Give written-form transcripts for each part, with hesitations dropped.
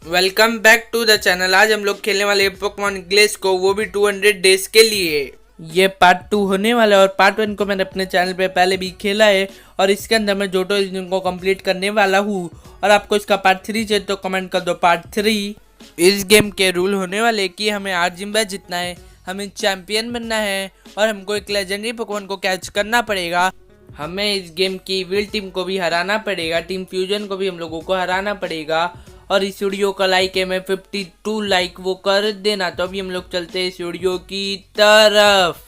Welcome back to the channel. आज हम लोग खेलने वाले पोकेमॉन ग्लेस को, वो भी 200 डेज के लिए। ये पार्ट 2 होने वाला है और पार्ट 1 को मैंने अपने चैनल पे पहले भी खेला है और इसके अंदर मैं जोटो रीजन को कंप्लीट करने वाला हूँ। और आपको इसका पार्ट 3 चाहिए तो कमेंट कर दो पार्ट 3। इस गेम के रूल होने वाले कि हमें 8 जिम बैच जीतना है, हमें चैंपियन बनना है और हमको एक लेजेंडरी पोकेमॉन को कैच करना पड़ेगा। हमें इस गेम की विल टीम को भी हराना पड़ेगा, टीम फ्यूजन को भी हम लोगों को हराना पड़ेगा। और इस वीडियो का लाइक है मैं 52 लाइक वो कर देना। तो अभी हम लोग चलते हैं इस वीडियो की तरफ।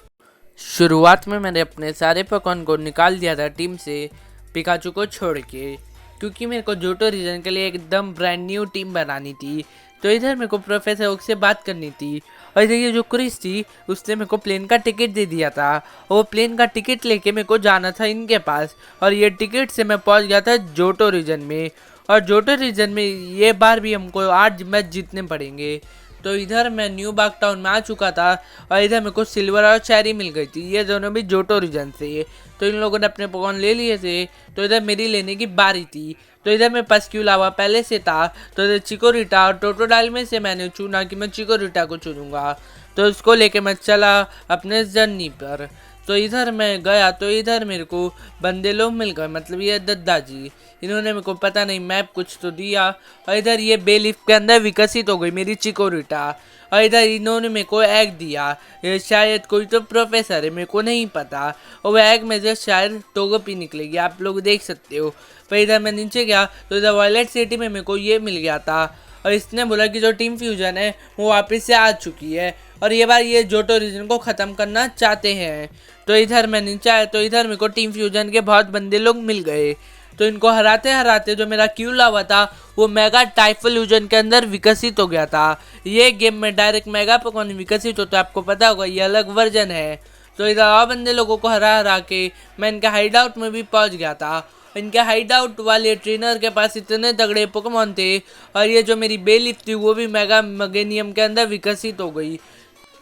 शुरुआत में मैंने अपने सारे पोकेमॉन को निकाल दिया था टीम से, पिकाचू को छोड़ के, क्योंकि मेरे को जोटो रीजन के लिए एकदम ब्रांड न्यू टीम बनानी थी। तो इधर मेरे को प्रोफेसर ओक से बात करनी थी और इधर ये जो क्रिस थी उसने मेरे को प्लेन का टिकट दे दिया था और वो प्लेन का टिकट लेके मेरे को जाना था इनके पास। और ये टिकट से मैं पहुंच गया था जोटो रीजन में। और जोटो रीजन में ये बार भी हमको 8 मैच जीतने पड़ेंगे। तो इधर मैं न्यू बाग टाउन में आ चुका था और इधर मेरे को सिल्वर और चेरी मिल गई थी, ये दोनों भी जोटो रीजन से। तो इन लोगों ने अपने पोकेमॉन ले लिए थे, तो इधर मेरी लेने की बारी थी। तो इधर मेरे पास क्यूलावा पहले से था, तो इधर चिकोरिटा और टोटोडाइल में से मैंने चुना कि मैं चिकोरिटा को चुनूंगा। तो इसको लेके मैं चला अपने जर्नी पर। तो इधर मैं गया तो इधर मेरे को बंदे लोग मिल गए, मतलब ये दादाजी। इन्होंने मेरे को पता नहीं मैप कुछ तो दिया और इधर ये बेलीफ के अंदर विकसित हो गई मेरी चिकोरिटा। और इधर इन्होंने मेरे को एग दिया, ये शायद कोई तो प्रोफेसर है, मेरे को नहीं पता। और वो एग में से शायद टोगोपी निकलेगी, आप लोग देख सकते हो। पर इधर मैं नीचे गया तो इधर वायलेट सिटी में मेरे को ये मिल गया था और इसने बोला कि जो टीम फ्यूजन है वो वापस से आ चुकी है और ये बार ये जोटो रीजन को ख़त्म करना चाहते हैं। तो इधर मैं नीचे आया तो इधर मेरे को टीम फ्यूजन के बहुत बंदे लोग मिल गए। तो इनको हराते हराते जो मेरा क्यूलावा था वो मेगा टाइफल्यूजन के अंदर विकसित हो गया था। ये गेम में डायरेक्ट मेगा पोकेमॉन विकसित होता है, आपको पता होगा, ये अलग वर्जन है। तो इधर और बंदे लोगों को हरा हरा के मैं इनके हाइड आउट में भी पहुंच गया था। इनके हाइड आउट वाले ट्रेनर के पास इतने तगड़े पोकेमॉन थे और ये जो मेरी बेलीफ थी वो भी मेगा मगेनियम के अंदर विकसित हो गई।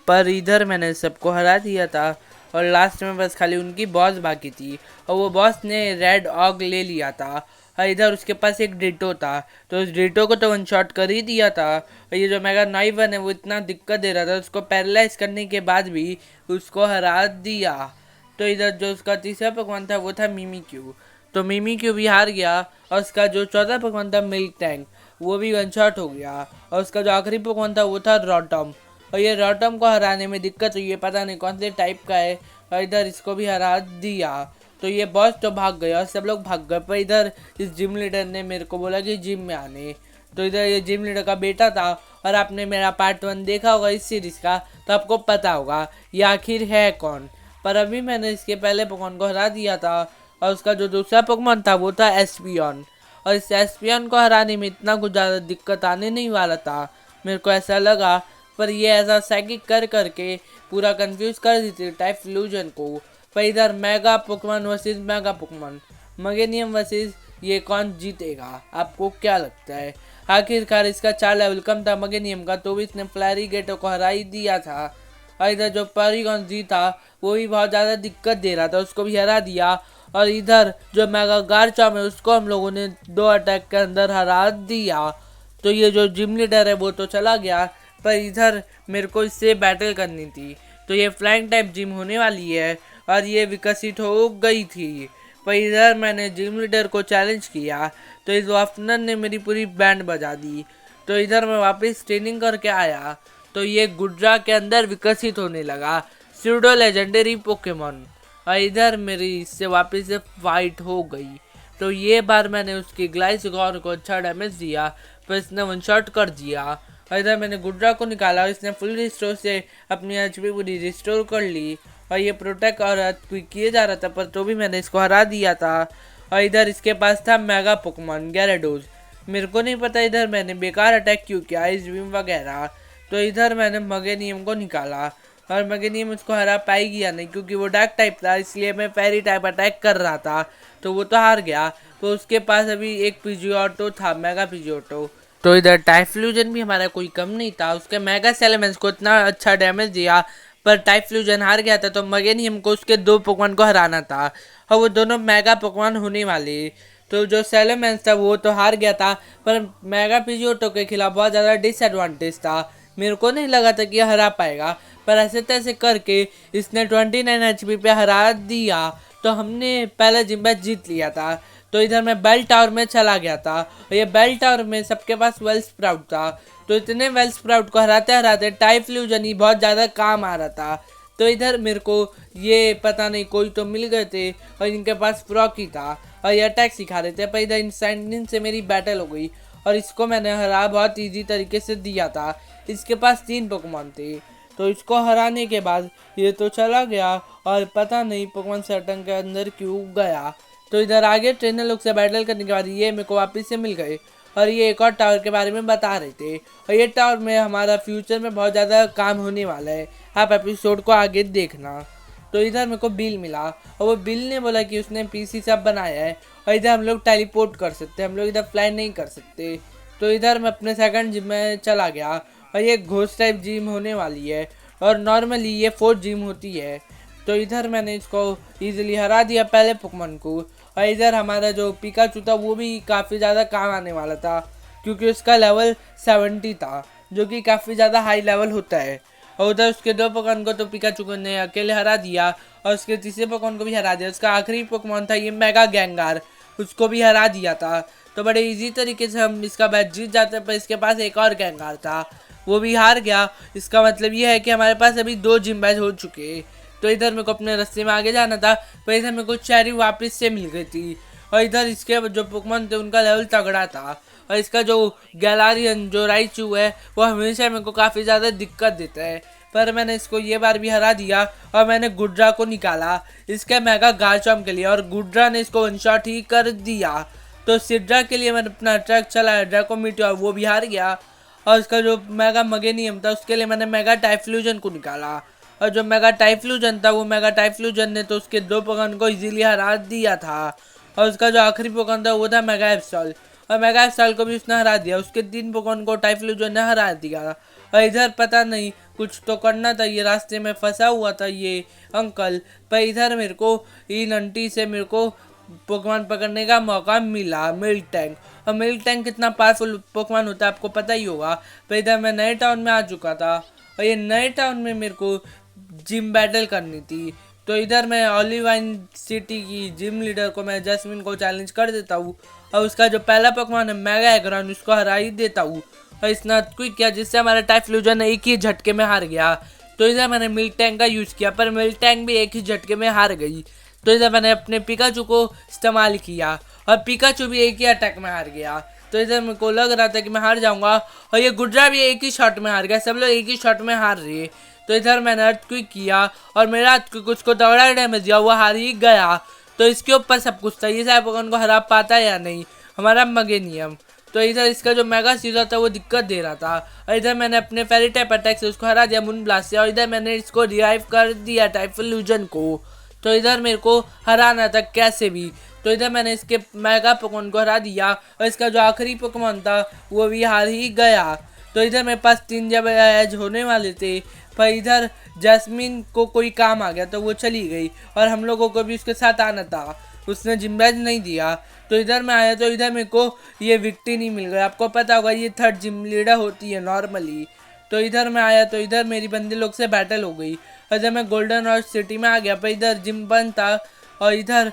पर इधर मैंने सबको हरा दिया था और लास्ट में बस खाली उनकी बॉस बाकी थी और वो बॉस ने रेड ऑग ले लिया था और इधर उसके पास एक डिटो था, तो उस डिटो को तो वन शॉट कर ही दिया था। और ये जो मेगा नाइवन है वो इतना दिक्कत दे रहा था, उसको पैरालाइज करने के बाद भी उसको हरा दिया। तो इधर जो उसका तीसरा पकवान था वो था मिमीक्यू, तो मिमीक्यू भी हार गया। और उसका जो चौथा पकवान था मिल्क टैंक, वो भी वन शॉट हो गया। और उसका जो आखिरी पकवान था वो था रॉटम, और ये रॉटम को हराने में दिक्कत हुई है, पता नहीं कौन से टाइप का है। और इधर इसको भी हरा दिया। तो ये बॉस तो भाग गया और सब लोग भाग गए, पर इधर इस जिम लीडर ने मेरे को बोला कि जिम में आने। तो इधर ये जिम लीडर का बेटा था और आपने मेरा पार्ट 1 देखा होगा इस सीरीज़ का, तो आपको पता होगा ये आखिर है कौन। पर अभी मैंने इसके पहले पोकेमॉन को हरा दिया था और उसका जो दूसरा पोकेमॉन था वो था एस्पियन। और इस एस्पियन को हराने में इतना कुछ ज़्यादा दिक्कत आने नहीं वाला था, मेरे को ऐसा लगा। पर ये ऐसा साइकिक कर करके पूरा कंफ्यूज कर देती टाइफल्यूजन को। पर इधर mega Pokemon versus mega Pokemon, Meganium versus ये कौन जीतेगा, आपको क्या लगता है? आखिरकार इसका 4 लेवल कम था मगेनियम का, तो भी इसने फ्लैरिगेटो को हरा ही दिया था। और इधर जो पॉलीगॉन जी था वो भी बहुत ज़्यादा दिक्कत दे रहा था, उसको भी हरा दिया। और इधर जो मेगा गार्चॉम्प है उसको हम लोगों ने 2 अटैक के अंदर हरा दिया। तो ये जो जिम लीडर है वो तो चला गया, पर इधर मेरे को इससे बैटल करनी थी। तो ये फ्लाइंग टाइप जिम होने वाली है और ये विकसित हो गई थी। पर इधर मैंने जिम लीडर को चैलेंज किया तो इस वाफनर ने मेरी पूरी बैंड बजा दी। तो इधर मैं वापस ट्रेनिंग करके आया तो ये गुड्रा के अंदर विकसित होने लगा स्यूडो लेजेंडरी पोकेमॉन। और इधर मेरी इससे वापस से फाइट हो गई। तो ये बार मैंने उसकी ग्लाइसगॉर को अच्छा डैमेज दिया, पर इसने वन शॉट कर दिया। और इधर मैंने गुड्रा को निकाला और इसने फुल रिस्टोर से अपनी एचपी पूरी रिस्टोर कर ली। और ये प्रोटेक्ट और क्विक किए जा रहा था, पर तो भी मैंने इसको हरा दिया था। और इधर इसके पास था मेगा पोकेमॉन गैराडोज, मेरे को नहीं पता इधर मैंने बेकार अटैक क्यों किया, इस बीम वगैरह। तो इधर मैंने मगेनियम को निकाला और मगेनियम उसको हरा पाएगी या नहीं, क्योंकि वो डार्क टाइप था, इसलिए मैं फेरी टाइप अटैक कर रहा था, तो वो तो हार गया। तो उसके पास अभी एक पीजियोटो था, मेगा पीजियोटो। तो इधर टाइफल्यूजन भी हमारा कोई कम नहीं था, उसके मेगा सेलेमेंट्स को इतना अच्छा डैमेज दिया, पर टाइफल्यूजन हार गया था। तो मगेनियम को उसके 2 पोकेमॉन को हराना था और वो दोनों मेगा पोकेमॉन होने वाले। तो जो सेलोमेंस था वो तो हार गया था, पर मेगा पिजियोटो के खिलाफ बहुत ज़्यादा डिसएडवांटेज था। मेरे को नहीं लगा था कि ये हरा पाएगा, पर ऐसे तैसे करके इसने 29 HP पे हरा दिया, तो हमने पहला जिम मैच जीत लिया था। तो इधर मैं बेल टावर में चला गया था, और ये बेल टावर में सबके पास वेल स्प्राउट था। तो इतने वेल स्प्राउट को हराते हराते टाइप फ्यूजन ही बहुत ज़्यादा काम आ रहा था। तो इधर मेरे को ये पता नहीं कोई तो मिल गए थे, और इनके पास फ्रॉकी था और ये अटैक सिखा रहे थे। पर इधर इंसैंडिन से मेरी बैटल हो गई और इसको मैंने हरा बहुत इजी तरीके से दिया था। इसके पास 3 पोकेमॉन थे, तो इसको हराने के बाद ये तो चला गया और पता नहीं पोकेमॉन सर्टन के अंदर क्यों गया। तो इधर आगे ट्रेनर लोग से बैटल करने के बाद ये मेरे को वापस से मिल गए और ये एक और टावर के बारे में बता रहे थे, और ये टावर में हमारा फ्यूचर में बहुत ज़्यादा काम होने वाला है, आप एपिसोड को आगे देखना। तो इधर मेरे को बिल मिला और वो बिल ने बोला कि उसने पीसी सब बनाया है और इधर हम लोग टेलीपोर्ट कर सकते हैं, हम लोग इधर फ्लाई नहीं कर सकते। तो इधर मैं अपने सेकंड जिम में चला गया और ये घोस्ट टाइप जिम होने वाली है और नॉर्मली ये 4th जिम होती है। तो इधर मैंने इसको इजीली हरा दिया पहले पोकेमॉन को, और इधर हमारा जो पिकाचू था वो भी काफ़ी ज़्यादा काम आने वाला था क्योंकि उसका लेवल 70 था, जो कि काफ़ी ज़्यादा हाई लेवल होता है। और उधर उसके 2 पोकेमॉन को तो पिकाचू को ने अकेले हरा दिया और उसके तीसरे पोकेमॉन को भी हरा दिया। उसका आखिरी पोकेमॉन था ये मेगा गैंगार, उसको भी हरा दिया था। तो बड़े इजी तरीके से हम इसका मैच जीत जाते हैं, पर इसके पास एक और गैंगार था, वो भी हार गया। इसका मतलब ये है कि हमारे पास अभी 2 जिम मैच हो चुके हैं। तो इधर मेरे को अपने रास्ते में आगे जाना था, पर इधर मेरे को चेरी वापस से मिल गई थी, और इधर इसके जो पोकेमॉन थे उनका लेवल तगड़ा था। और इसका जो गैलारियन जो राइचू है वो हमेशा मेरे को काफ़ी ज़्यादा दिक्कत देता है, पर मैंने इसको ये बार भी हरा दिया और मैंने गुड्रा को निकाला इसके मेगा गार्चॉम्प के लिए, और गुड्रा ने इसको 1 शॉट ही कर दिया। तो सिड्रा के लिए मैंने अपना ट्रैक चलाया ड्रैको मीटियोर, वो भी हार गया। और उसका जो मेगा मगेनियम था उसके लिए मैंने मेगा टाइफ्यूजन को निकाला, और जो मेगा टाइफ्यूजन था वो मेगा टाइफ्यूजन ने तो उसके 2 पोकेमॉन को इजीली हरा दिया था। और उसका जो आखिरी पोकेमॉन था वो था मेगा एप्सॉल, और मेगा एप्सॉल को भी उसने हरा दिया, उसके 3 पोकेमॉन को टाइफ्यूजन ने हरा दिया। और इधर पता नहीं कुछ तो करना था, ये रास्ते में फंसा हुआ था ये अंकल, पर इधर मेरे को इन आंटी से मेरे को पोकेमॉन पकड़ने का मौका मिला मिल्क टैंक। और मिल्क टैंक कितना पावरफुल पोकेमॉन होता है आपको पता ही होगा। पर इधर मैं नए टाउन में आ चुका था और ये नए टाउन में मेरे को जिम बैटल करनी थी। तो इधर मैं ओलिवाइन सिटी की जिम लीडर को मैं जैस्मिन को चैलेंज कर देता हूँ, और उसका जो पहला पोकेमॉन है मेगा एग्रॉन उसको हरा ही देता हूँ, और इसने क्विक किया जिससे हमारा टाइफ्यूजन एक ही झटके में हार गया। तो इधर मैंने मिल्क टैंक का यूज़ किया, पर मिल्क टैंक भी एक ही झटके में हार गई। तो इधर मैंने अपने पिकाचू को इस्तेमाल किया और पिकाचू भी एक ही अटैक में हार गया। तो इधर मेरे को लग रहा था कि मैं हार जाऊंगा, और ये गुड्रा भी एक ही शॉट में हार गया, सब लोग एक ही शॉट में हार रहे। तो इधर मैंने अर्थक्विक किया और मेरा अर्थक्विक उसको तगड़ा डैमेज दिया, वो हार ही गया। तो इसके ऊपर सब कुछ था, ये सारे पोकेमॉन को हरा पाता है या नहीं हमारा मगेनियम। तो इधर इसका जो मेगा सीजर था वो दिक्कत दे रहा था, और इधर मैंने अपने फेरी टाइप अटैक से उसको हरा दिया मून ब्लास्ट से, और इधर मैंने इसको रिवाइव कर दिया टाइफ्यूजन को। तो इधर मेरे को हराना था कैसे भी, तो इधर मैंने इसके मेगा पोकेमॉन को हरा दिया और इसका जो आखिरी पोकेमॉन था वो भी हार ही गया। तो इधर मेरे पास 3 जब एज होने वाले थे, पर इधर जैस्मिन को कोई काम आ गया तो वो चली गई, और हम लोगों को भी उसके साथ आना था, उसने जिम बैज नहीं दिया। तो इधर मैं आया तो इधर मेरे को ये विक्ट्री नहीं मिल गया, आपको पता होगा ये 3rd जिम लीडर होती है नॉर्मली। तो इधर मैं आया तो इधर मेरी बंदी लोग से बैटल हो गई, और जब मैं गोल्डन रॉड सिटी में आ गया पर इधर जिम बंद था, और इधर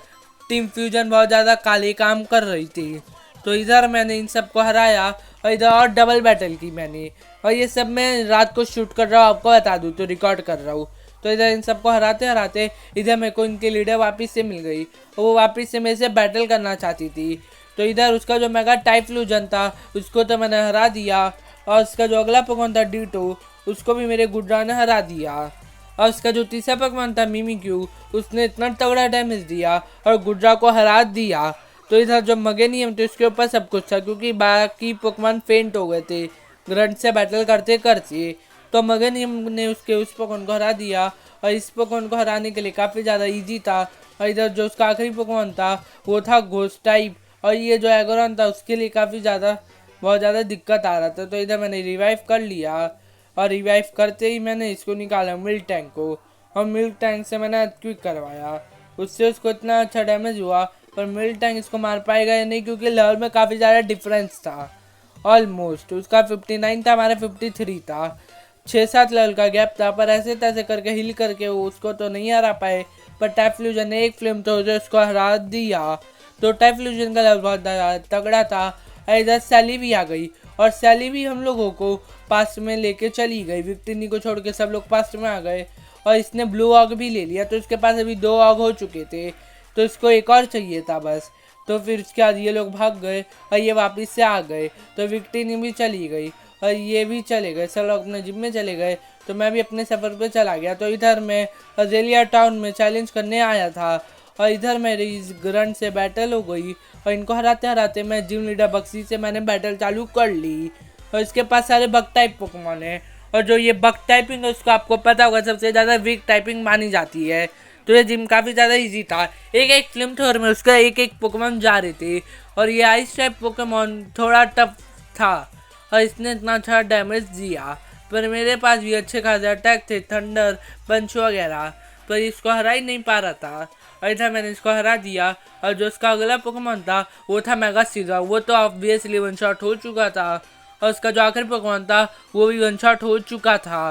टीम फ्यूजन बहुत ज़्यादा काले काम कर रही थी। तो इधर मैंने इन सबको हराया और इधर और डबल बैटल की मैंने, और ये सब मैं रात को शूट कर रहा हूँ, आपको बता दूँ तो रिकॉर्ड कर रहा हूँ। तो इधर इन सबको हराते हराते इधर मेरे को इनके लीडर वापस से मिल गई, और वो वापस से मेरे से बैटल करना चाहती थी। तो इधर उसका जो मेगा टाइफ्यूजन था उसको तो मैंने हरा दिया, और उसका जो अगला पोकेमॉन था D2 उसको भी मेरे गुड्रा ने हरा दिया, और उसका जो तीसरा पोकेमॉन था मिमिक्यू उसने इतना तगड़ा डैमेज दिया और गुड्रा को हरा दिया। तो इधर जो मगेनियम थे उसके ऊपर सब कुछ था क्योंकि बाकी पोकेमॉन फेंट हो गए थे ग्रंट से बैटल करते करते। तो मगेनियम ने उसके उस पोकेमॉन को हरा दिया, और इस पोकेमॉन को हराने के लिए काफ़ी ज़्यादा इजी था। और इधर जो उसका आखिरी पोकेमॉन था वो था घोस्ट टाइप, और ये जो एगोरॉन था उसके लिए काफ़ी ज़्यादा बहुत ज़्यादा दिक्कत आ रहा था। तो इधर मैंने रिवाइव कर लिया, और रिवाइव करते ही मैंने इसको निकाला मिल्क टैंक को, और मिल्क टैंक से मैंने क्विक करवाया, उससे उसको इतना अच्छा डैमेज हुआ पर मिलिटेंग इसको मार पाएगा या नहीं, क्योंकि लेवल में काफ़ी ज़्यादा डिफरेंस था। ऑलमोस्ट उसका 59 था, हमारा 53 था, 6-7 लेवल का गैप था। पर ऐसे तैसे करके हिल करके वो उसको तो नहीं हरा पाए। पर टाइप फ्यूजन ने एक फ्लेम तो जो उसको हरा दिया। तो टाइप फ्यूजन का लेवल बहुत तगड़ा था। इधर सैली भी आ गई और सैली भी हम लोगों को पास में लेके चली गई। विक्टिनी को छोड़ के सब लोग पास में आ गए और इसने ब्लू ऑग भी ले लिया। तो इसके पास अभी 2 ऑग हो चुके थे, तो इसको एक और चाहिए था बस। तो फिर उसके बाद ये लोग भाग गए और ये वापस से आ गए। तो विक्टिनी भी चली गई और ये भी चले गए, सब लोग अपने जिम में चले गए। तो मैं भी अपने सफ़र पे चला गया। तो इधर मैं अजेलिया टाउन में चैलेंज करने आया था और इधर मेरी इस ग्रंट से बैटल हो गई और इनको हराते हराते मैं जिम लीडर बक्सी से मैंने बैटल चालू कर ली। और इसके पास सारे बग टाइप पोकेमॉन है और जो ये बग टाइपिंग है उसको आपको पता होगा सबसे ज़्यादा वीक टाइपिंग मानी जाती है। तो ये जिम काफ़ी ज़्यादा इजी था। एक फ्लिम थोर में उसका एक पोकेमॉन जा रहे थे और ये आइस टाइप पोकेमॉन थोड़ा टफ था और इसने इतना अच्छा डैमेज दिया। पर मेरे पास भी अच्छे खासे अटैक थे, थंडर पंच वगैरह, पर इसको हरा ही नहीं पा रहा था। और इधर मैंने इसको हरा दिया और जो उसका अगला पोकेमॉन था वो था मेगा सीजा। वो तो ऑब्वियसली वन शॉट हो चुका था और उसका जो आखिरी पोकेमॉन था वो भी वन शॉट हो चुका था।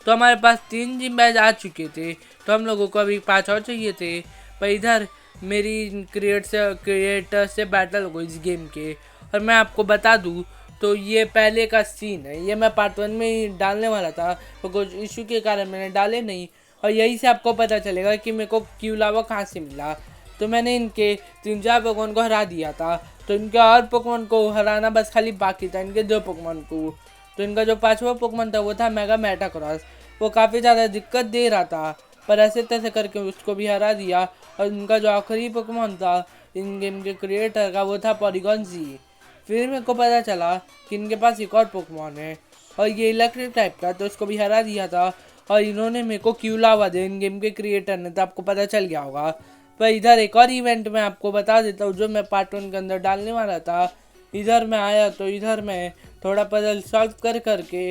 तो हमारे पास 3 जिम बैच आ चुके थे, तो हम लोगों को अभी 5 और चाहिए थे। पर इधर मेरी क्रिएटर से बैटल हो गई इस गेम के। और मैं आपको बता दूँ तो ये पहले का सीन है, ये मैं पार्ट 1 में ही डालने वाला था, तो कुछ इशू के कारण मैंने डाले नहीं। और यही से आपको पता चलेगा कि मेरे को क्यू लावा कहाँ से मिला। तो मैंने इनके 3-4 पोकेमॉन को हरा दिया था, तो इनके और पोकेमॉन को हराना बस खाली बाकी था, इनके 2 पोकेमॉन को। तो इनका जो 5वां पोकेमॉन था वो था मेगा मेटाक्रॉस। वो काफ़ी ज़्यादा दिक्कत दे रहा था, पर ऐसे तैसे करके उसको भी हरा दिया। और इनका जो आखिरी पोकेमॉन था इन गेम के क्रिएटर का वो था पॉलीगॉन जी। फिर मेरे को पता चला कि इनके पास एक और पोकेमॉन है और ये इलेक्ट्रिक टाइप का, तो इसको भी हरा दिया था। और इन्होंने मेरे को क्यू लावा दिया इन गेम के क्रिएटर ने, तो आपको पता चल गया होगा। पर इधर एक और इवेंट मैं आपको बता देता हूँ जो मैं पार्ट 1 के अंदर डालने वाला था। इधर मैं आया तो इधर मैं थोड़ा पजल सॉल्व कर करके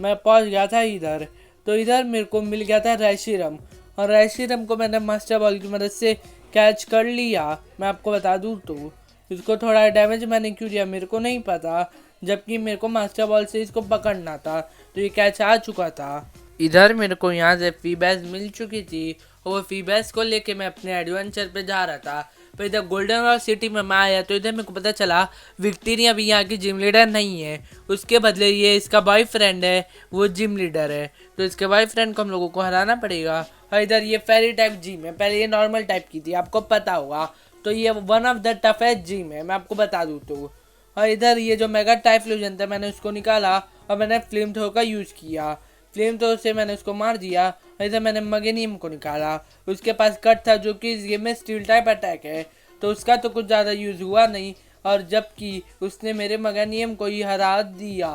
मैं पहुँच गया था इधर। तो इधर मेरे को मिल गया था रैशिरम और रैशिरम को मैंने मास्टर बॉल की मदद से कैच कर लिया। मैं आपको बता दूँ तो इसको थोड़ा डैमेज मैंने क्यों दिया मेरे को नहीं पता, जबकि मेरे को मास्टर बॉल से इसको पकड़ना था, तो ये कैच आ चुका था। इधर मेरे को यहाँ से फीबैस मिल चुकी थी और वो फीबैस को लेके मैं अपने एडवेंचर पे जा रहा था। पर इधर गोल्डन रॉक सिटी में मैं आया तो इधर मेरे को पता चला विक्टोरी अभी यहाँ की जिम लीडर नहीं है, उसके बदले ये इसका बॉयफ्रेंड है वो जिम लीडर है। तो इसके बॉयफ्रेंड को हम लोगों को हराना पड़ेगा। और इधर ये फेरी टाइप जिम है, पहले ये नॉर्मल टाइप की थी, आपको पता होगा। तो ये one of the toughest gym है, मैं आपको बता दूँ तो। और इधर ये जो मेगा टाइप फ्यूजन था मैंने उसको निकाला और मैंने फ्लेम थ्रो का यूज़ किया। फ्लेम थ्रो से मैंने उसको मार दिया और इधर मैंने मगेनियम को निकाला। उसके पास कट था जो कि इस गेम में स्टील टाइप अटैक है, तो उसका तो कुछ ज़्यादा यूज़ हुआ नहीं और जबकि उसने मेरे मगेनियम को ही हरा दिया।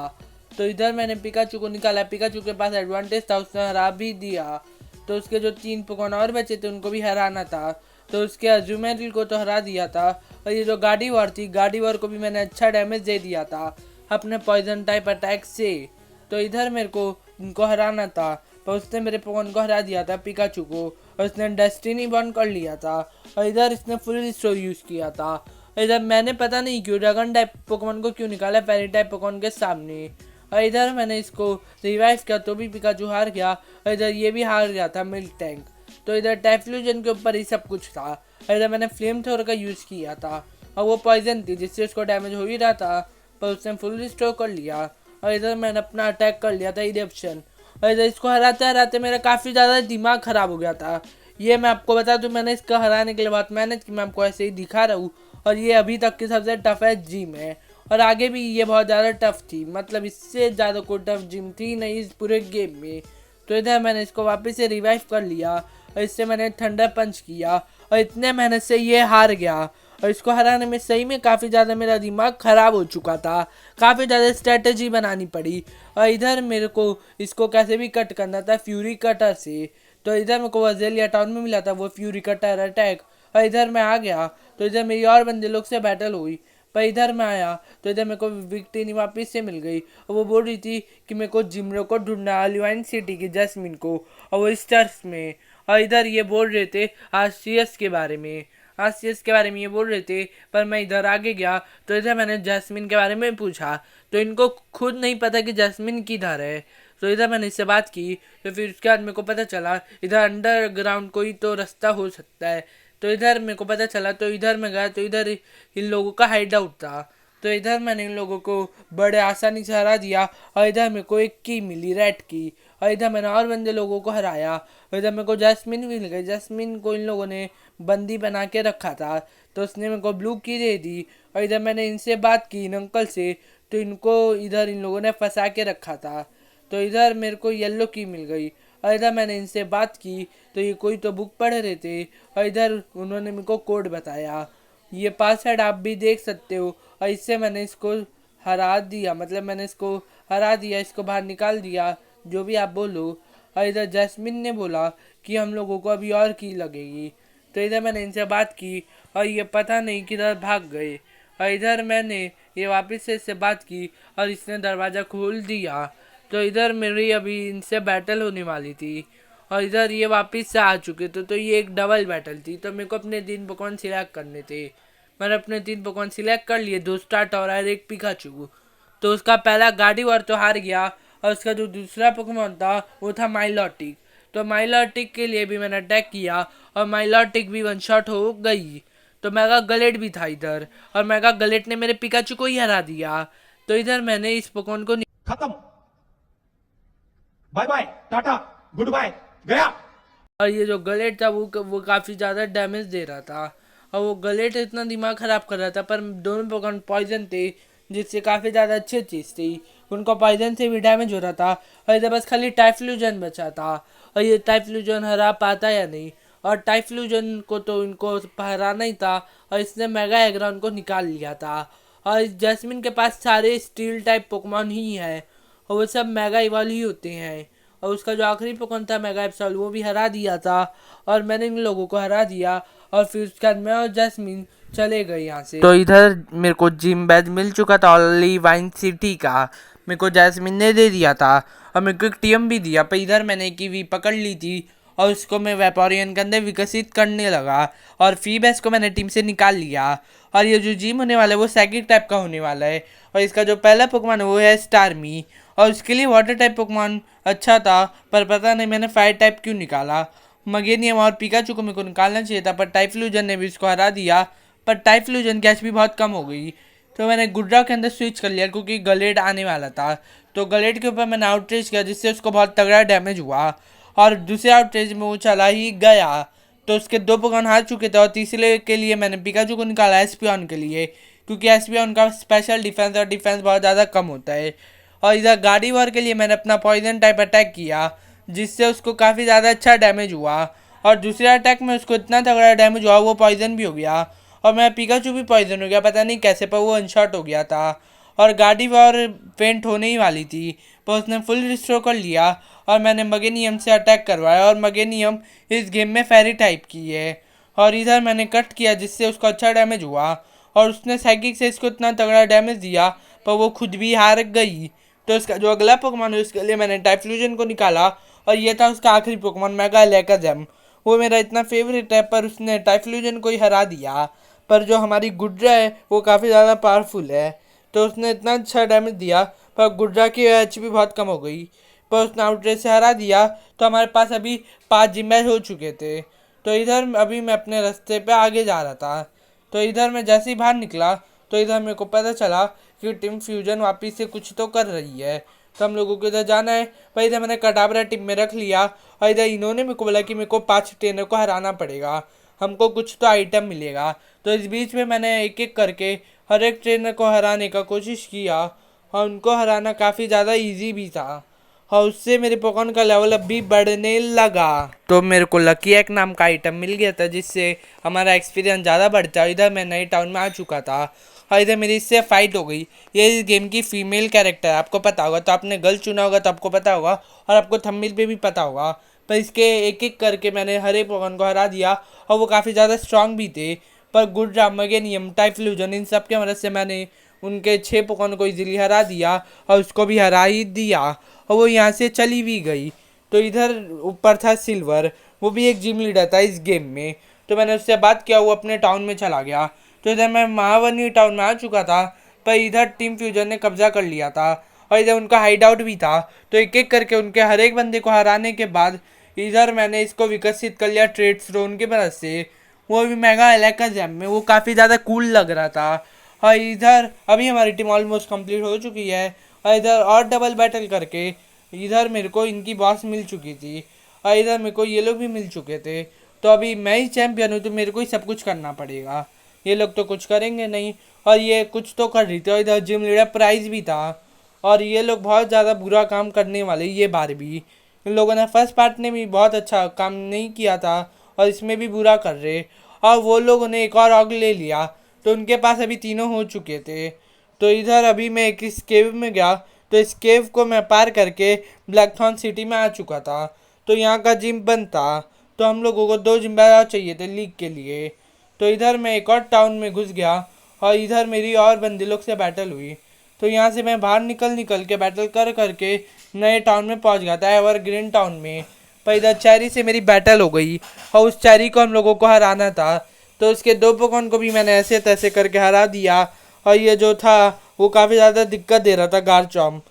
तो इधर मैंने पिकाचू को निकाला, पिकाचू के पास एडवांटेज था, उसने हरा भी दिया। तो उसके जो 3 पोकेमॉन और बचे थे उनको भी हराना था, तो उसके अजूमेरिल को तो हरा दिया था। और ये जो गाड़ी वॉर थी, गाड़ी वॉर को भी मैंने अच्छा डैमेज दे दिया था अपने पॉइजन टाइप अटैक से। तो इधर मेरे को इनको हराना था, पर उसने मेरे पोकेमॉन को हरा दिया था पिकाचू को, और उसने डेस्टिनी बॉन्ड कर लिया था। और इधर इसने फुल रिस्टोर यूज़ किया था। इधर मैंने पता नहीं क्यों ड्रैगन टाइप पोकेमॉन को क्यों निकाला फेरी टाइप पोकेमॉन के सामने। और इधर मैंने इसको रिवाइव किया तो भी पिकाचू हार गया और इधर ये भी हार गया था मिल्क टैंक। तो इधर टाइफ्यूजन के ऊपर ही सब कुछ था। इधर मैंने फ्लेम थ्रोर का यूज़ किया था और वो पॉइजन थी जिससे उसको डैमेज हो ही रहा था, पर उसने फुल रिस्टोर कर लिया। और इधर मैंने अपना अटैक कर लिया था इरेप्शन। और इधर इसको हराते हराते मेरा काफ़ी ज़्यादा दिमाग ख़राब हो गया था। ये मैं आपको बता दूँ, मैंने इसका हराने के लिए बहुत मेहनत की, मैं आपको ऐसे ही दिखा रहा हूँ। और ये अभी तक की सबसे टफेस्ट जिम है और आगे भी ये बहुत ज़्यादा टफ थी, मतलब इससे ज़्यादा कोई टफ जिम थी नहीं इस पूरे गेम में। तो इधर मैंने इसको वापस से रिवाइव कर लिया और इससे मैंने थंडर पंच किया और इतने मेहनत से ये हार गया। और इसको हराने में सही में काफ़ी ज़्यादा मेरा दिमाग ख़राब हो चुका था, काफ़ी ज़्यादा स्ट्रेटजी बनानी पड़ी। और इधर मेरे को इसको कैसे भी कट करना था फ्यूरी कटर से। तो इधर मेरे को अजेलिया टाउन में मिला था वो फ्यूरी कटर अटैक, और इधर मैं आ गया तो इधर मेरी और बंदे लोग से बैटल हुई। पर इधर मैं आया तो इधर मेरे को विक्टोरी वापस से मिल गई और वो बोल रही थी कि मेरे को जिमरो को ढूंढना अलिवाइन सिटी की जैस्मिन को और वो स्टार्स में। और इधर ये बोल रहे थे आरसीएस के बारे में। आसियस के बारे में ये बोल रहे थे, पर मैं इधर आगे गया तो इधर मैंने जैस्मिन के बारे में पूछा, तो इनको खुद नहीं पता कि जैस्मिन किधर है। तो इधर मैंने इससे बात की, तो फिर उसके बाद मेरे को पता चला इधर अंडरग्राउंड कोई तो रास्ता हो सकता है। तो इधर मेरे को पता चला, तो इधर मैं गया, तो इधर इन लोगों का हाइड आउट था। तो इधर मैंने इन लोगों को बड़े आसानी से हरा दिया, और इधर मेरे को एक की मिली, रेड की। और इधर मैंने और बंदे लोगों को हराया, और इधर मेरे को जैस्मिन भी मिल गई। जैस्मिन को इन लोगों ने बंदी बना के रखा था, तो उसने मेरे को ब्लू की दे दी। और इधर मैंने इनसे बात की, इन अंकल से, तो इनको इधर इन लोगों ने फंसा के रखा था। तो इधर मेरे को येलो की मिल गई, और इधर मैंने इनसे बात की, तो ये कोई तो बुक पढ़ रहे थे, और इधर उन्होंने मेरे को कोड बताया। ये पासवर्ड आप भी देख सकते हो, और इससे मैंने इसको हरा दिया, मतलब मैंने इसको हरा दिया, इसको बाहर निकाल दिया, जो भी आप बोलो। और इधर जैस्मिन ने बोला कि हम लोगों को अभी और की लगेगी। तो इधर मैंने इनसे बात की, और ये पता नहीं किधर भाग गए। और इधर मैंने ये वापस से इससे बात की, और इसने दरवाज़ा खोल दिया। तो इधर मेरी अभी इनसे बैटल होने वाली थी, और इधर ये वापस से आ चुके थे। तो ये एक डबल बैटल थी, तो मेरे को अपने 3 पकवान सिलेक्ट करने थे। मैंने अपने 3 पकवान सिलेक्ट कर लिए, 2 स्टार्टर और एक पिकाचू। तो उसका पहला गार्डीवर तो हार गया, और उसका जो दूसरा पकवान था वो था माइलॉटिक। तो माइलॉटिक के लिए भी मैंने अटैक किया, और माइलॉटिक भी 1 शॉट हो गई। तो मेगा गलेट भी था इधर, और मेगा गलेट ने मेरे पिकाचू को ही हरा दिया। तो इधर मैंने इस पकवान को खत्म, bye bye, tata, good bye, गया। और ये जो गलेट था वो काफ़ी ज़्यादा डैमेज दे रहा था, और वो गलेट इतना दिमाग ख़राब कर रहा था। पर दोनों पकवान पॉइजन थे, जिससे काफ़ी ज़्यादा अच्छी चीज़ थी। उनको पॉइजन से भी डैमेज हो रहा था, और इधर बस खाली टाइफ्लूजन बचा था, और ये टाइफ्लूजन हरा पाता या नहीं। और टाइफ्लूजन को तो इनको हराना ही था, और इसने मेगा एग्रॉन को निकाल लिया था। और इस जैस्मिन के पास सारे स्टील टाइप पोकेमॉन ही हैं, और वो सब मेगा इवॉल्व ही होते हैं। और उसका जो आखिरी पकवान था मेगा एप्सॉल, वो भी हरा दिया था, और मैंने इन लोगों को हरा दिया। और फिर उसके बाद मैं और जैस्मिन चले गए यहाँ से। तो इधर मेरे को जिम बैज मिल चुका था ओनली वाइन सिटी का, मेरे को जैस्मिन ने दे दिया था, और मेरे को एक टीएम भी दिया। पर इधर मैंने एक ईवी पकड़ ली थी, और उसको मैं वेपोरियन के अंदर विकसित करने लगा, और फीबैस को मैंने टीम से निकाल लिया। और ये जो जिम होने वाला है वो साइकिक टाइप का होने वाला है, और इसका जो पहला पोकेमॉन है वो है स्टारमी, और उसके लिए वाटर टाइप पोकेमॉन अच्छा था, पर पता नहीं मैंने फायर टाइप क्यों निकाला। मगेनियम और पिकाचू को मेरे को निकालना चाहिए था, पर टाइफ्लूजन ने भी उसको हरा दिया। पर टाइफ्लूजन की एचपी बहुत कम हो गई, तो मैंने गुड्रा के अंदर स्विच कर लिया, क्योंकि गलेड आने वाला था। तो गलेड के ऊपर मैंने आउटरीच किया, जिससे उसको बहुत तगड़ा डैमेज हुआ, और दूसरे आउटरीच में वो चला ही गया। तो उसके 2 पोकेमॉन हार चुके थे, और तीसरे के लिए मैंने पिकाचू को निकाला एस्पियन के लिए, क्योंकि एस्पियन का स्पेशल डिफेंस और डिफेंस बहुत ज़्यादा कम होता है। और इधर गाड़ी वॉर के लिए मैंने अपना पॉइजन टाइप अटैक किया, जिससे उसको काफ़ी ज़्यादा अच्छा डैमेज हुआ, और दूसरे अटैक में उसको इतना तगड़ा डैमेज हुआ वो पॉइजन भी हो गया, और मैं पिकाचू भी पॉइजन हो गया, पता नहीं कैसे, पर वो अनशॉट हो गया था। और गाड़ी वॉर फेंट होने ही वाली थी, पर उसने फुल रिस्टोर कर लिया, और मैंने मगेनियम से अटैक करवाया, और मगेनियम इस गेम में फेरी टाइप की है। और इधर मैंने कट किया, जिससे उसको अच्छा डैमेज हुआ, और उसने साइकिक से इसको इतना तगड़ा डैमेज दिया, पर वो खुद भी हार गई। तो इसका जो अगला पोकेमॉन है उसके लिए मैंने टाइफ्लूजन को निकाला, और ये था उसका आखिरी पोकेमॉन मेगा लेकाजेम। वो मेरा इतना फेवरेट है, पर उसने टाइफ्लूजन को ही हरा दिया। पर जो हमारी गुड्रा है वो काफ़ी ज़्यादा पावरफुल है, तो उसने इतना अच्छा डैमेज दिया, पर गुड्रा की एच भी बहुत कम हो गई, पर उसने आउटरेज से हरा दिया। तो हमारे पास अभी 5 जिम मैच हो चुके थे। तो इधर अभी मैं अपने रास्ते पे आगे जा रहा था, तो इधर मैं जैसे ही बाहर निकला, तो इधर मेरे को पता चला कि टीम फ्यूजन वापस से कुछ तो कर रही है, तो हम लोगों को इधर जाना है। पर इधर मैंने कटाबरा टीम में रख लिया, और इधर इन्होंने मेरे को बोला कि मेरे को 5 ट्रेनर को हराना पड़ेगा, हमको कुछ तो आइटम मिलेगा। तो इस बीच में मैंने एक एक करके हर एक ट्रेनर को हराने का कोशिश किया, और उनको हराना काफ़ी ज़्यादा ईजी भी था, और उससे मेरे पोकेमॉन का लेवल अब भी बढ़ने लगा। तो मेरे को लकी एक नाम का आइटम मिल गया था, जिससे हमारा एक्सपीरियंस ज़्यादा बढ़ता। इधर मैं नए टाउन में आ चुका था, और इधर मेरी इससे फाइट हो गई। ये इस गेम की फीमेल कैरेक्टर है, आपको पता होगा, तो आपने गर्ल चुना होगा तो आपको पता होगा, और आपको थंबनेल पे भी पता होगा। पर इसके एक एक करके मैंने हर एक पोकेमॉन को हरा दिया, और वो काफ़ी ज़्यादा स्ट्रांग भी थे। पर गुड्रा, मगेनियम, टाइफ्लूजन, इन सब के मदद से मैंने उनके 6 पोकेमॉन को इजीली हरा दिया, और उसको भी हरा ही दिया, और वो यहाँ से चली भी गई। तो इधर ऊपर था सिल्वर, वो भी एक जिम लीडर था इस गेम में, तो मैंने उससे बात किया, वो अपने टाउन में चला गया। तो इधर मैं महावनी टाउन में आ चुका था, पर इधर टीम फ्यूजन ने कब्जा कर लिया था और इधर उनका हाइड आउट भी था। तो एक एक करके उनके हर एक बंदे को हराने के बाद इधर मैंने इसको विकसित कर लिया ट्रेड स्टोन की मदद से, वो भी मेगा एलेकाज़म में। वो काफ़ी ज़्यादा कूल लग रहा था। और इधर अभी हमारी टीम ऑलमोस्ट कंप्लीट हो चुकी है और इधर और डबल बैटल करके इधर मेरे को इनकी बॉस मिल चुकी थी और इधर मेरे को ये लोग भी मिल चुके थे। तो अभी मैं ही चैंपियन हूँ, तो मेरे को ही सब कुछ करना पड़ेगा, ये लोग तो कुछ करेंगे नहीं। और ये कुछ तो कर रही थी और इधर जिम लीडर प्राइज भी था और ये लोग बहुत ज़्यादा बुरा काम करने वाले ये बार भी। इन लोगों ने फर्स्ट पार्ट ने भी बहुत अच्छा काम नहीं किया था और इसमें भी बुरा कर रहे। और वो लोगों ने एक और ऑग ले लिया, तो उनके पास अभी तीनों हो चुके थे। तो इधर अभी मैं एक इस केव में गया, तो इस केव को मैं पार करके ब्लैकथॉर्न सिटी में आ चुका था। तो यहाँ का जिम बंद था, तो हम लोगों को 2 जिम बैरर चाहिए थे लीग के लिए। तो इधर मैं एक और टाउन में घुस गया और इधर मेरी और बंदे लोग से बैटल हुई। तो यहाँ से मैं बाहर निकल के बैटल कर करके नए टाउन में पहुँच गया था, एवरग्रीन टाउन में। पर इधर चैरी से मेरी बैटल हो गई और उस चैरी को हम लोगों को हराना था। तो उसके 2 पोकेमॉन को भी मैंने ऐसे तैसे करके हरा दिया और ये जो था वो काफ़ी ज़्यादा दिक्कत दे रहा था गार्चॉम्प,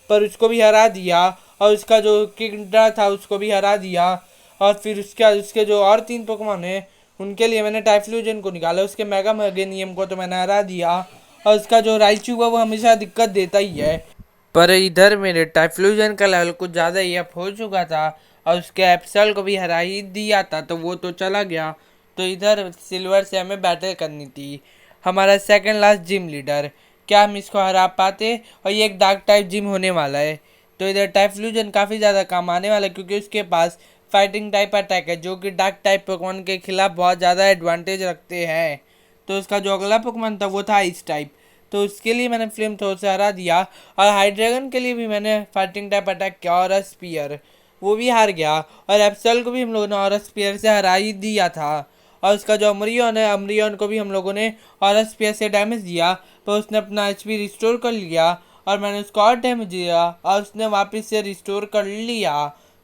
पर उसको भी हरा दिया। और उसका जो किंगड्रा था उसको भी हरा दिया। और फिर उसके जो और 3 पोकेमॉन हैं उनके लिए मैंने टाइफ्यूजन को निकाला, उसके मेगा मर्गेनियम को तो मैंने हरा दिया। और उसका जो राइचू है वो हमेशा दिक्कत देता ही है, पर इधर मेरे टाइफ्यूजन का लेवल कुछ ज़्यादा ही अप हो चुका था और उसके एप्सल को भी हरा ही दिया था, तो वो तो चला गया। तो इधर सिल्वर से हमें बैटल करनी थी, हमारा सेकंड लास्ट जिम लीडर। क्या हम इसको हरा पाते? और ये एक डार्क टाइप जिम होने वाला है। तो इधर टाइफ्यूजन काफ़ी ज़्यादा काम आने वाला है क्योंकि उसके पास फाइटिंग टाइप अटैक है जो कि डार्क टाइप पोकेमॉन के खिलाफ बहुत ज़्यादा एडवांटेज रखते हैं। तो उसका जो अगला पोकेमॉन था वो था इस टाइप, तो उसके लिए मैंने फ्लेम थ्रो से हरा दिया। और हाइड्रैगन के लिए भी मैंने फाइटिंग टाइप अटैक किया और स्पीयर, वो भी हार गया। और एप्सल को भी हम लोगों ने और स्पीयर से हरा ही दिया था। और उसका जो अमरियन है, अमरियन को भी हम लोगों ने और स्पीयर से डैमेज दिया, पर उसने अपना एचपी रिस्टोर कर लिया और मैंने उसको और डैमेज दिया और उसने वापस से रिस्टोर कर लिया।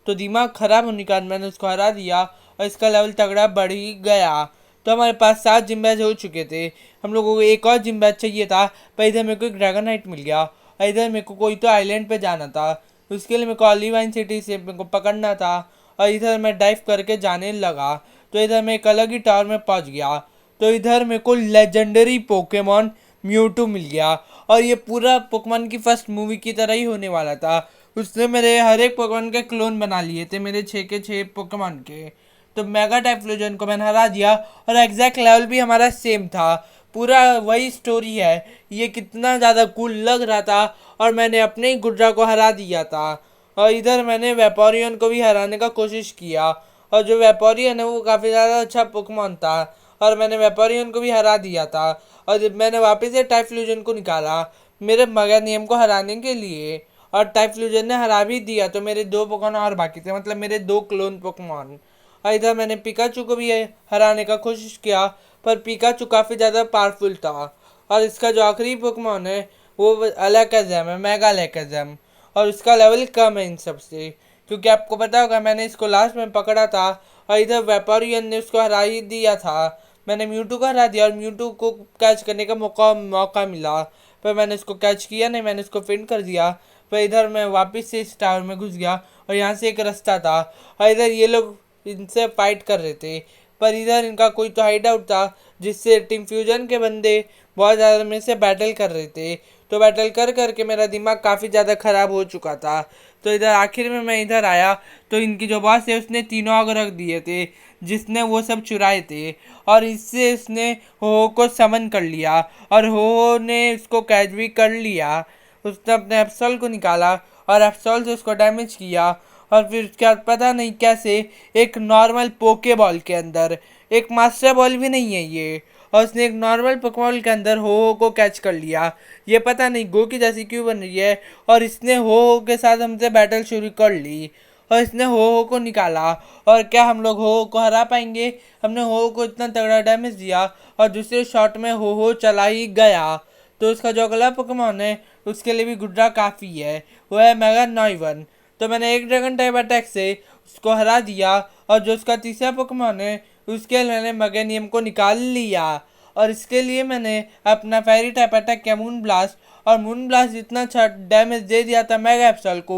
तो दिमाग खराब होने के कारण मैंने उसको हरा दिया और इसका लेवल तगड़ा बढ़ ही गया। तो हमारे पास 7 जिम बैच हो चुके थे, हम लोगों को एक और जिम बैच चाहिए था। पर इधर मेरे को एक ड्रैगनाइट मिल गया और इधर मेरे को कोई तो आइलैंड पे जाना था, उसके लिए मेरे को ऑलिवाइन सिटी से मेरे को पकड़ना था। और इधर मैं डाइव करके जाने लगा, तो इधर मैं एक अलग ही टावर में पहुंच गया। तो इधर मेरे को लेजेंडरी पोकेमॉन म्यूटू मिल गया और ये पूरा पोकेमॉन की फर्स्ट मूवी की तरह ही होने वाला था। उसने मेरे हर एक पोकेमॉन के क्लोन बना लिए थे, मेरे 6 के 6 पोकेमॉन के। तो मेगा टाइफ्यूजन को मैंने हरा दिया और एग्जैक्ट लेवल भी हमारा सेम था, पूरा वही स्टोरी है। ये कितना ज़्यादा कूल लग रहा था और मैंने अपने ही गुड्रा को हरा दिया था। और इधर मैंने वेपोरियन को भी हराने का कोशिश किया और जो वेपोरियन है वो काफ़ी ज़्यादा अच्छा पोकेमॉन था और मैंने वेपोरियन को भी हरा दिया था। और जब मैंने वापस से टाइफ्यूजन को निकाला मेरे मेगानियम को हराने के लिए और टाइफ्यूजन ने हरा भी दिया, तो मेरे 2 पोकेमॉन और बाकी थे, मतलब मेरे 2 क्लोन पोकेमॉन। और इधर मैंने पिकाचू को भी हराने का कोशिश किया, पर पिकाचू काफ़ी ज़्यादा पावरफुल था। और इसका जो आखिरी पोकेमॉन है वो अलेकाज़म है, मेगा अलेकाज़म, और उसका लेवल कम है इन सब से, क्योंकि आपको पता होगा मैंने इसको लास्ट में पकड़ा था और इधर वेपोरियन ने उसको हरा ही दिया था। मैंने म्यूटू को हरा दिया और म्यूटू को कैच करने का मौका मिला, पर मैंने उसको कैच किया नहीं, मैंने उसको फेंट कर दिया। पर इधर मैं वापस से इस टावर में घुस गया और यहाँ से एक रास्ता था और इधर ये लोग इनसे फाइट कर रहे थे, पर इधर इनका कोई तो हाइड आउट था जिससे टीम फ्यूजन के बंदे बहुत ज़्यादा मेरे से बैटल कर रहे थे। तो बैटल कर करके मेरा दिमाग काफ़ी ज़्यादा ख़राब हो चुका था। तो इधर आखिर में मैं इधर आया तो इनकी जो बॉस है उसने 3 आग रख दिए थे जिसने वो सब चुराए थे, और इससे उसने हो को समन कर लिया और हो ने उसको कैच भी कर लिया। उसने अपने एप्सॉल को निकाला और एप्सॉल से उसको डैमेज किया और फिर उसके बाद पता नहीं कैसे एक नॉर्मल पोके बॉल के अंदर, एक मास्टर बॉल भी नहीं है ये, और उसने एक नॉर्मल पोकेबॉल के अंदर हो को कैच कर लिया। ये पता नहीं गो की जैसी क्यों बन रही है, और इसने हो के साथ हमसे बैटल शुरू कर ली और इसने हो को निकाला। और क्या हम लोग हो को हरा पाएंगे? हमने हो को इतना तगड़ा डैमेज दिया और दूसरे शॉट में हो चला ही गया। तो उसका जो अगला पोकेमॉन है उसके लिए भी गुड्रा काफ़ी है, वो है मेगा नॉइवन। तो मैंने एक ड्रैगन टाइप अटैक से उसको हरा दिया और जो उसका तीसरा पोकेमॉन है उसके लिए मैंने मगेनियम को निकाल लिया और इसके लिए मैंने अपना फेरी टाइप अटैक किया मून ब्लास्ट, और मून ब्लास्ट इतना अच्छा डैमेज दे दिया था मेगा एप्सल को,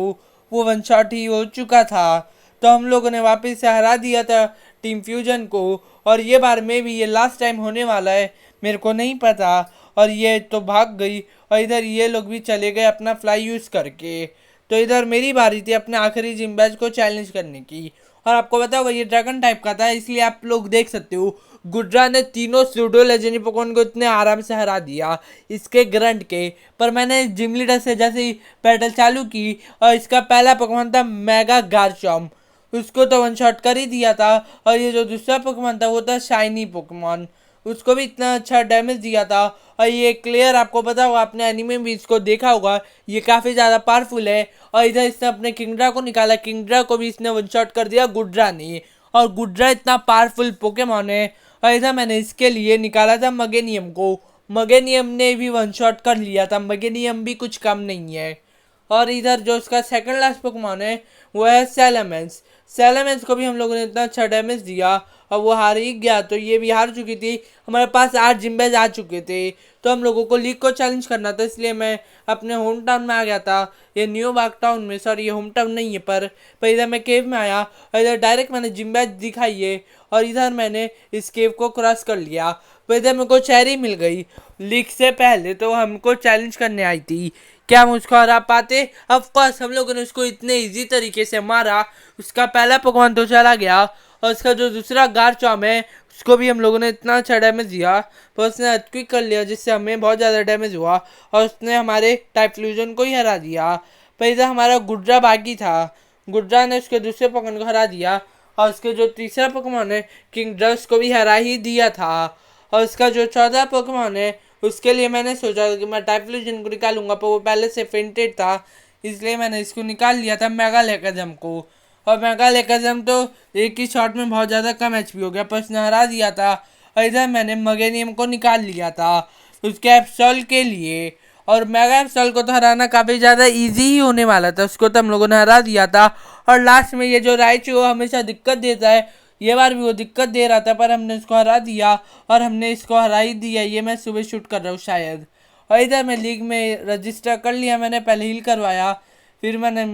वो वन शॉट ही हो चुका था। तो हम लोगों ने वापस से हरा दिया था टीम फ्यूजन को, और ये बार में भी ये लास्ट टाइम होने वाला है, मेरे को नहीं पता। और ये तो भाग गई और इधर ये लोग भी चले गए अपना फ्लाई यूज़ करके। तो इधर मेरी बारी थी अपने आखिरी जिम बैच को चैलेंज करने की, और आपको पता होगा ये ड्रैगन टाइप का था, इसलिए आप लोग देख सकते हो गुड्रा ने तीनों सूडो लेजेंडरी पोकेमॉन को इतने आराम से हरा दिया इसके ग्रंट के। पर मैंने जिम लीडर से जैसे ही बैटल चालू की और इसका पहला पोकेमॉन था मेगा गार्चम्प, उसको तो वन शॉट कर ही दिया था। और ये जो दूसरा पोकेमॉन था वो था शाइनी पोकेमॉन, उसको भी इतना अच्छा डैमेज दिया था। और ये क्लियर आपको पता होगा, आपने एनीमे भी इसको देखा होगा, ये काफ़ी ज़्यादा पावरफुल है। और इधर इसने अपने किंगड्रा को निकाला, किंगड्रा को भी इसने वन शॉट कर दिया गुड्रा ने, और गुड्रा इतना पावरफुल पोकेमॉन है। और इधर मैंने इसके लिए निकाला था मगेनियम को, मगेनियम ने भी वन शॉट कर लिया था, मगेनियम भी कुछ कम नहीं है। और इधर जो उसका सेकंड लास्ट पोकेमॉन है वो है सैलामेंस, सैलामेंस को भी हम लोगों ने इतना अच्छा डैमेज दिया और वो हार ही गया। तो ये भी हार चुकी थी, हमारे पास 8 जिम्बेज आ चुके थे, तो हम लोगों को लीग को चैलेंज करना था, इसलिए मैं अपने होम टाउन में आ गया था। ये न्यू बाग टाउन में, सॉरी ये होम टाउन नहीं है, पर इधर मैं केव में आया और इधर डायरेक्ट मैंने जिम्बेज दिखाई है और इधर मैंने इस केव को क्रॉस कर लिया। तो इधर मेरे को चेरी मिल गई लीग से पहले, तो हमको चैलेंज करने आई थी, क्या हम उसको हरा पाते? ऑफकोर्स हम लोगों ने उसको इतने इजी तरीके से मारा, उसका पहला पोकेमॉन तो चला गया और उसका जो दूसरा गार्चम्प है उसको भी हम लोगों ने इतना अच्छा डैमेज दिया, पर उसने अर्थक्वेक कर लिया जिससे हमें बहुत ज़्यादा डैमेज हुआ और उसने हमारे टाइप फ्यूजन को ही हरा दिया। पर इधर हमारा गुड्रा बाकी था, गुड्रा ने उसके दूसरे पोकेमॉन को हरा दिया और उसके जो तीसरा पोकेमॉन है किंगड्रा को भी हरा ही दिया था। और उसका जो चौथा पोकेमॉन है उसके लिए मैंने सोचा कि मैं टाइप फ्यूजन को निकालूंगा, पर वो पहले से फेंटेड था, इसलिए मैंने इसको निकाल लिया था मेगा लेकाजम को। और मेगा लेकाजम तो एक ही शॉट में बहुत ज़्यादा कम एचपी हो गया, पर उसने हरा दिया था। और इधर मैंने मगेनियम को निकाल लिया था उसके एप्सॉल के लिए, और मेगा एप्सॉल को तो हराना काफ़ी ज़्यादा इजी ही होने वाला था, उसको तो हम लोगों ने हरा दिया था। और लास्ट में ये जो राइचू वो हमेशा दिक्कत देता है, ये बार भी वो दिक्कत दे रहा था, पर हमने इसको हरा दिया और हमने इसको हरा ही दिया। ये मैं सुबह शूट कर रहा हूँ शायद। और इधर मैं लीग में रजिस्टर कर लिया, मैंने पहले हील करवाया, फिर मैंने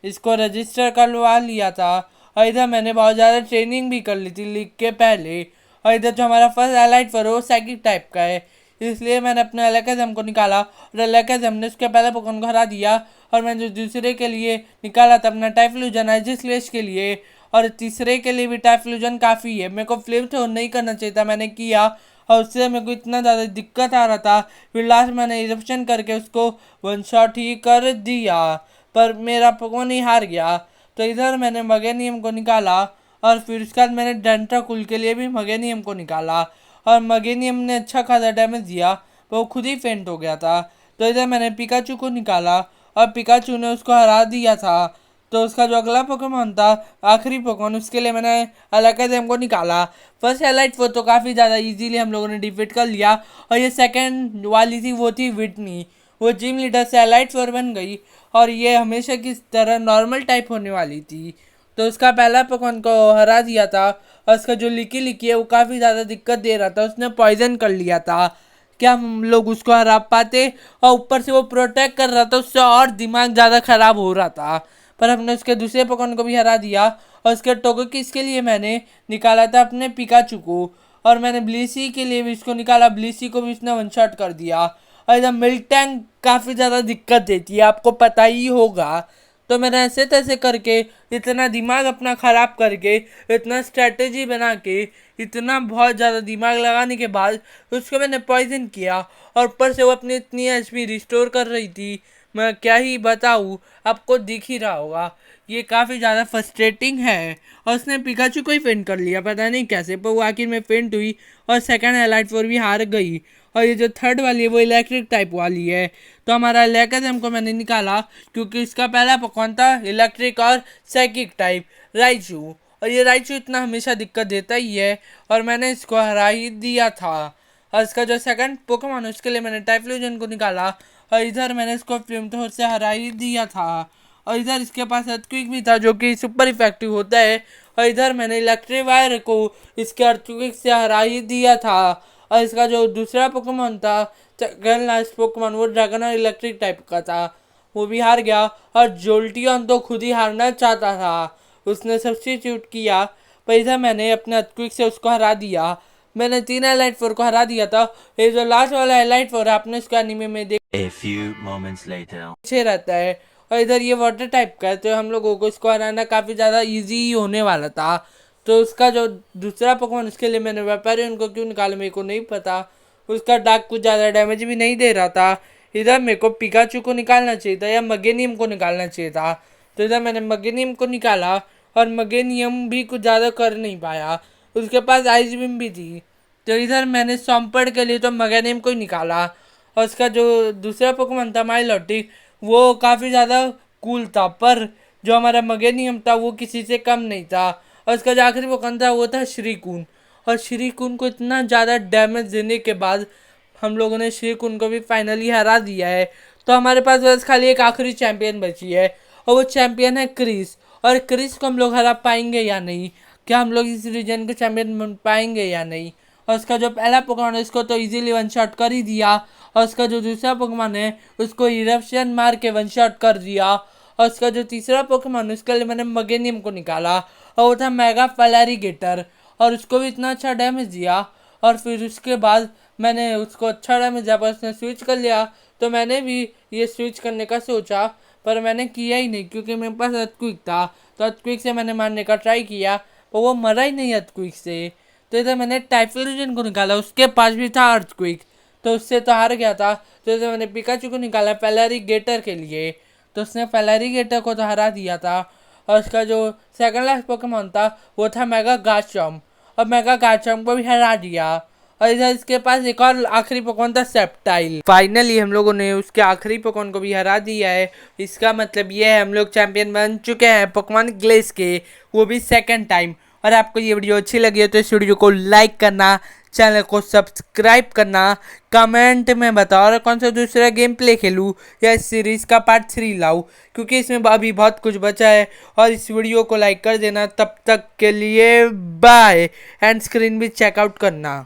इसको रजिस्टर करवा लिया था। और इधर मैंने बहुत ज़्यादा ट्रेनिंग भी कर ली थी लीग के पहले। और इधर जो हमारा फर्स्ट एलाइट फॉर वो साइकिक टाइप का है, इसलिए मैंने अपने एलेकाजम को निकाला और एलेकाजम ने उसके पहले पोकेमॉन को हरा दिया। और मैंने जो दूसरे के लिए निकाला था अपना टाइफ्लूजन एजिस्लेश के लिए, और तीसरे के लिए भी टाइफ्लूजन काफ़ी है। मेरे को फ्लेम थ्रो नहीं करना चाहिए था, मैंने किया और उससे मेरे को इतना ज़्यादा दिक्कत आ रहा था, फिर लास्ट मैंने इरप्शन करके उसको वन शॉट ही कर दिया, पर मेरा पोकेमॉन ही हार गया। तो इधर मैंने मगेनियम को निकाला और फिर उसके बाद मैंने डेंट्राकुल के लिए भी मगेनियम को निकाला, और मगेनियम ने अच्छा खासा डैमेज दिया, पर वो खुद ही फेंट हो गया था। तो इधर मैंने पिकाचू को निकाला और पिकाचू ने उसको हरा दिया था। तो उसका जो अगला पोकेमॉन था आखिरी पोकेमॉन, उसके लिए मैंने एलाकाजम को निकाला। फर्स्ट एलाइट वो तो काफ़ी ज़्यादा इजीली हम लोगों ने डिफीट कर लिया, और ये सेकंड वाली थी वो थी विटनी, वो जिम लीडर से एलाइट 4 बन गई और ये हमेशा की तरह नॉर्मल टाइप होने वाली थी। तो उसका पहला पोकेमॉन को हरा दिया था और उसका जो लिकी लिकी है वो काफ़ी ज़्यादा दिक्कत दे रहा था, उसने पॉइजन कर लिया था। क्या हम लोग उसको हरा पाते? और ऊपर से वो प्रोटेक्ट कर रहा था, उससे और दिमाग ज़्यादा ख़राब हो रहा था, पर हमने उसके दूसरे पोकेमॉन को भी हरा दिया। और उसके टोगेकिस के लिए मैंने निकाला था अपने पिकाचू को, और मैंने ब्लीसी के लिए भी इसको निकाला, ब्लीसी को भी उसने वन शॉट कर दिया। और इधर मिल्टैंग काफ़ी ज़्यादा दिक्कत देती है, आपको पता ही होगा। तो मैंने ऐसे तैसे करके इतना दिमाग अपना ख़राब करके, इतना स्ट्रेटेजी बना के, इतना बहुत ज़्यादा दिमाग लगाने के बाद उसको मैंने पॉइजन किया, और ऊपर से वो अपनी इतनी एचपी रिस्टोर कर रही थी, मैं क्या ही बताऊँ, आपको दिख ही रहा होगा। ये काफ़ी ज़्यादा फ्रस्ट्रेटिंग है। और उसने पिकाचू को ही फेंट कर लिया, पता नहीं कैसे, पर वो आखिर में फेंट हुई और सेकंड एलाइट 4 भी हार गई। और ये जो थर्ड वाली है वो इलेक्ट्रिक टाइप वाली है। तो हमारा एलाकाजम को मैंने निकाला क्योंकि इसका पहला पोकेमॉन था इलेक्ट्रिक और साइकिक टाइप राइचू, और ये राइचू इतना हमेशा दिक्कत देता ही है, और मैंने इसको हरा ही दिया था। और इसका जो सेकंड पोकेमॉन उसके लिए मैंने टाइफ्लूजन को निकाला, और इधर मैंने इसको फ्लेम थ्रोर से हरा ही दिया था। और इधर इसके पास अर्थक्वेक भी था जो कि सुपर इफेक्टिव होता है, और इधर मैंने इलेक्ट्रीवायर को इसके अर्थक्वेक से हरा ही दिया था। और इसका जो दूसरा पोकेमॉन था सेकंड लास्ट पोकेमॉन, वो ड्रैगन और इलेक्ट्रिक टाइप का था, वो भी हार गया। और जोल्टियन तो खुद ही हारना चाहता था, उसने सब्स्टिट्यूट किया, पर इधर मैंने अपने अर्थक्वेक से उसको हरा दिया। मैंने 3 एलाइट फोर को हरा दिया था। ये जो लास्ट वाला एलाइट फोर है, आपने इसको एनीमे में A few moments later. पीछे रहता है। और इधर ये वाटर टाइप का है, तो हम लोगों को इसको हराना काफ़ी ज़्यादा इजी होने वाला था। तो उसका जो दूसरा पोकेमॉन, उसके लिए मैंने वेपारियन को क्यों निकाला मेरे को नहीं पता। उसका डाक कुछ ज़्यादा डैमेज भी नहीं दे रहा था। इधर मेरे को पिकाचू को निकालना चाहिए था या मगेनियम को निकालना चाहिए था। तो इधर मैंने मगेनियम को निकाला और मगेनियम भी कुछ ज़्यादा कर नहीं पाया, उसके पास आइस बीम भी थी। तो इधर मैंने सॉम्पर्ड के लिए तो मगेनियम को ही निकाला। और उसका जो दूसरा पोकेमॉन था माइलोटिक, वो काफ़ी ज़्यादा कूल था, पर जो हमारा मगेनियम था वो किसी से कम नहीं था। और उसका जो आखिरी पोकेमॉन था वो था श्रीकून। और श्रीकून को इतना ज़्यादा डैमेज देने के बाद हम लोगों ने श्रीकून को भी फाइनली हरा दिया है। तो हमारे पास बस खाली एक आखिरी चैंपियन बची है, और वो चैंपियन है क्रिस। और क्रिस को हम लोग हरा पाएंगे या नहीं, क्या हम लोग इस रीजन के चैंपियन बन पाएंगे या नहीं। और उसका जो पहला पोकेमॉन है उसको तो इजीली वन शॉट कर ही दिया। और उसका जो दूसरा पोकेमॉन है उसको इरप्शन मार के वन शॉट कर दिया। और उसका जो तीसरा पोकेमॉन है उसके लिए मैंने मगेनियम को निकाला, और वो था मेगा फैलेरिगेटर, और उसको भी इतना अच्छा डैमेज दिया। और फिर उसके बाद मैंने उसको अच्छा डैमेज दिया, पर उसने स्विच कर लिया। तो मैंने भी ये स्विच करने का सोचा, पर मैंने किया ही नहीं, क्योंकि मेरे पास अर्थक्वेक था। तो अर्थक्वेक से मैंने मारने का ट्राई किया, पर वो मरा ही नहीं अर्थक्वेक से। तो इधर मैंने टाइफल्यूजन को निकाला, उसके पास भी था अर्थक्वेक, तो उससे तो हार गया था। तो इधर मैंने पिकाचू को निकाला फैलेरिगेटर के लिए, तो उसने फैलेरिगेटर को तो हरा दिया था। और उसका जो सेकंड लास्ट पोकेमॉन था वो था मेगा गार्चम्प, और मेगा गार्चम्प को भी हरा दिया। और इधर इसके पास एक और आखिरी पोकेमॉन था सेप्टाइल। फाइनली हम लोगों ने उसके आखिरी पोकेमॉन को भी हरा दिया है। इसका मतलब ये है हम लोग चैंपियन बन चुके हैं पोकेमॉन ग्लेस के, वो भी सेकंड टाइम। और आपको ये वीडियो अच्छी लगी है तो इस वीडियो को लाइक करना, चैनल को सब्सक्राइब करना, कमेंट में बताओ और कौन सा दूसरा गेम प्ले खेलूँ या इस सीरीज़ का पार्ट 3 लाऊं, क्योंकि इसमें अभी बहुत कुछ बचा है। और इस वीडियो को लाइक कर देना। तब तक के लिए बाय, एंड स्क्रीन भी चेकआउट करना।